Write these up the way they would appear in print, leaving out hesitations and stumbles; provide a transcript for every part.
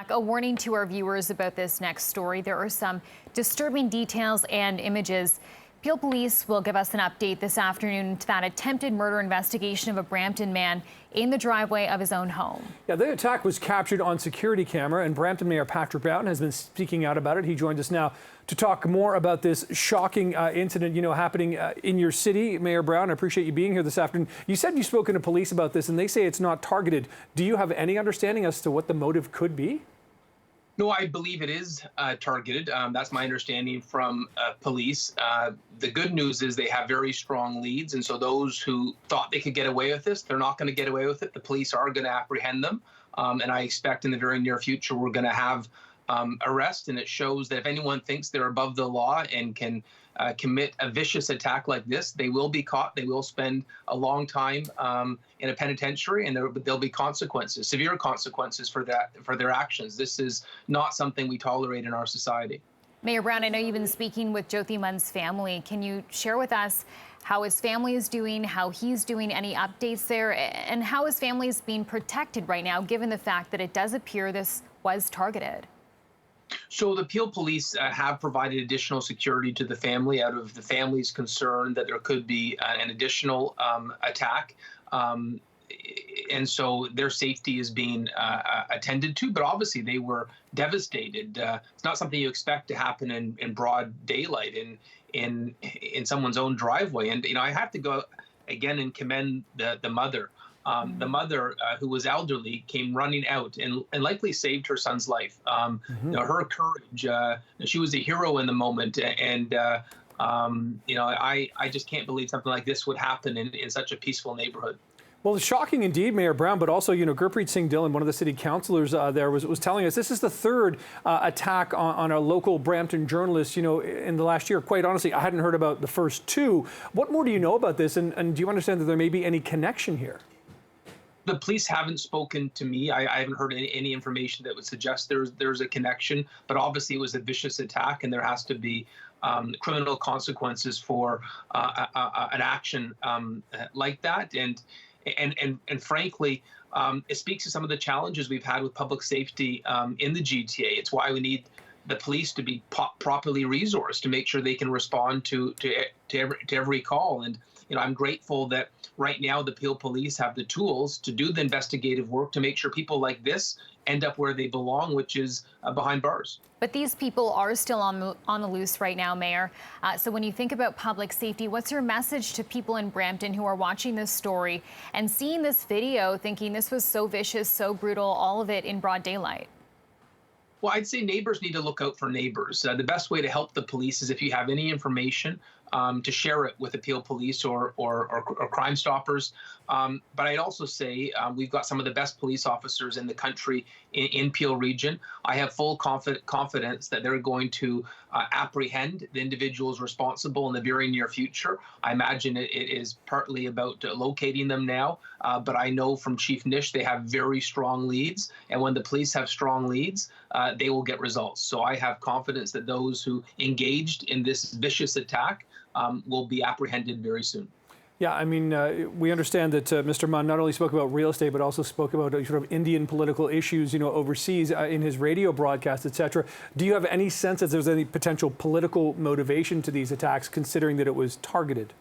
A warning to our viewers about this next story. There are some disturbing details and images. Peel Police will give us an update this afternoon to that attempted murder investigation of a Brampton man in the driveway of his own home. Yeah, the attack was captured on security camera, and Brampton Mayor Patrick Brown has been speaking out about it. He joins us now to talk more about this shocking incident, happening in your city. Mayor Brown, I appreciate you being here this afternoon. You said you've spoken to police about this, and they say it's not targeted. Do you have any understanding as to what the motive could be? No, I believe it is targeted. That's my understanding from police. The good news is they have very strong leads, and so those who thought they could get away with this, they're not going to get away with it. The police are going to apprehend them, and I expect in the very near future we're going to have arrest, and it shows that if anyone thinks they're above the law and can commit a vicious attack like this, they will be caught. They will spend a long time in a penitentiary, and there'll be consequences, severe consequences for their actions. This is not something we tolerate in our society. Mayor Brown, I know you've been speaking with Jyoti Munn's family. Can you share with us how his family is doing, how he's doing, any updates there, and how his family is being protected right now, given the fact that it does appear this was targeted? So the Peel Police have provided additional security to the family out of the family's concern that there could be an additional attack. And so their safety is being attended to, but obviously they were devastated. It's not something you expect to happen in broad daylight in someone's own driveway. And I have to go again and commend the mother. The mother, who was elderly, came running out and likely saved her son's life. Her courage, she was a hero in the moment. And, I just can't believe something like this would happen in such a peaceful neighborhood. Well, it's shocking indeed, Mayor Brown, but also, Gurpreet Singh Dillon, one of the city councillors there, was telling us this is the third attack on a local Brampton journalist, in the last year. Quite honestly, I hadn't heard about the first two. What more do you know about this, and do you understand that there may be any connection here? The police haven't spoken to me. I haven't heard any information that would suggest there's a connection, but obviously it was a vicious attack, and there has to be criminal consequences for an action like that. And frankly, it speaks to some of the challenges we've had with public safety in the GTA. It's why we need the police to be properly resourced to make sure they can respond to every call. And I'm grateful that right now the Peel Police have the tools to do the investigative work to make sure people like this end up where they belong, which is behind bars. But these people are still on the loose right now, Mayor. So when you think about public safety, what's your message to people in Brampton who are watching this story and seeing this video, thinking this was so vicious, so brutal, all of it in broad daylight? Well, I'd say neighbors need to look out for neighbors. The best way to help the police is if you have any information, to share it with the Peel Police or Crime Stoppers. But I'd also say we've got some of the best police officers in the country in Peel region. I have full confidence that they're going to apprehend the individuals responsible in the very near future. I imagine it is partly about locating them now, but I know from Chief Nish they have very strong leads, and when the police have strong leads, they will get results. So I have confidence that those who engaged in this vicious attack will be apprehended very soon. Yeah, I mean, we understand that Mr. Munn not only spoke about real estate, but also spoke about sort of Indian political issues, overseas in his radio broadcast, et cetera. Do you have any sense that there's any potential political motivation to these attacks, considering that it was targeted?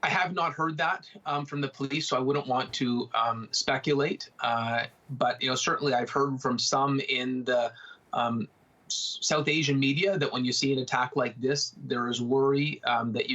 I have not heard that from the police, so I wouldn't want to speculate. But certainly I've heard from some in the South Asian media that when you see an attack like this, there is worry that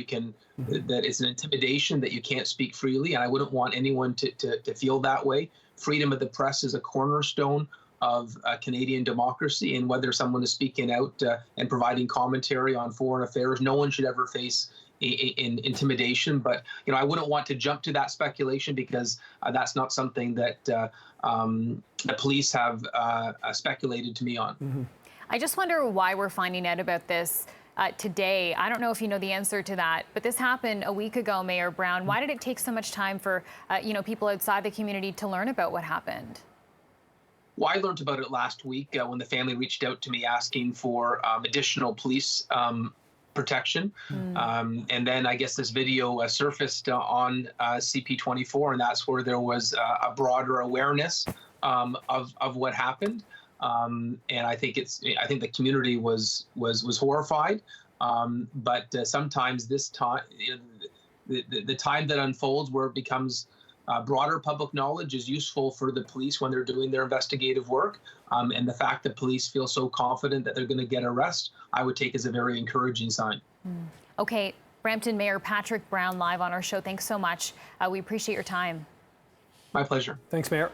that it's an intimidation, that you can't speak freely, and I wouldn't want anyone to feel that way. Freedom of the press is a cornerstone of Canadian democracy, and whether someone is speaking out and providing commentary on foreign affairs, no one should ever face in intimidation. But I wouldn't want to jump to that speculation, because that's not something that the police have speculated to me on. Mm-hmm. I just wonder why we're finding out about this today. I don't know if you know the answer to that, but this happened a week ago, Mayor Brown. Why did it take so much time for people outside the community to learn about what happened? Well, I learned about it last week when the family reached out to me asking for additional police protection. And then I guess this video surfaced on CP24, and that's where there was a broader awareness of what happened. And I think the community was horrified. But sometimes this time, the time that unfolds where it becomes broader public knowledge is useful for the police when they're doing their investigative work. And the fact that police feel so confident that they're going to get arrest, I would take as a very encouraging sign. Okay, Brampton Mayor Patrick Brown live on our show. Thanks so much. We appreciate your time. My pleasure. Thanks, Mayor.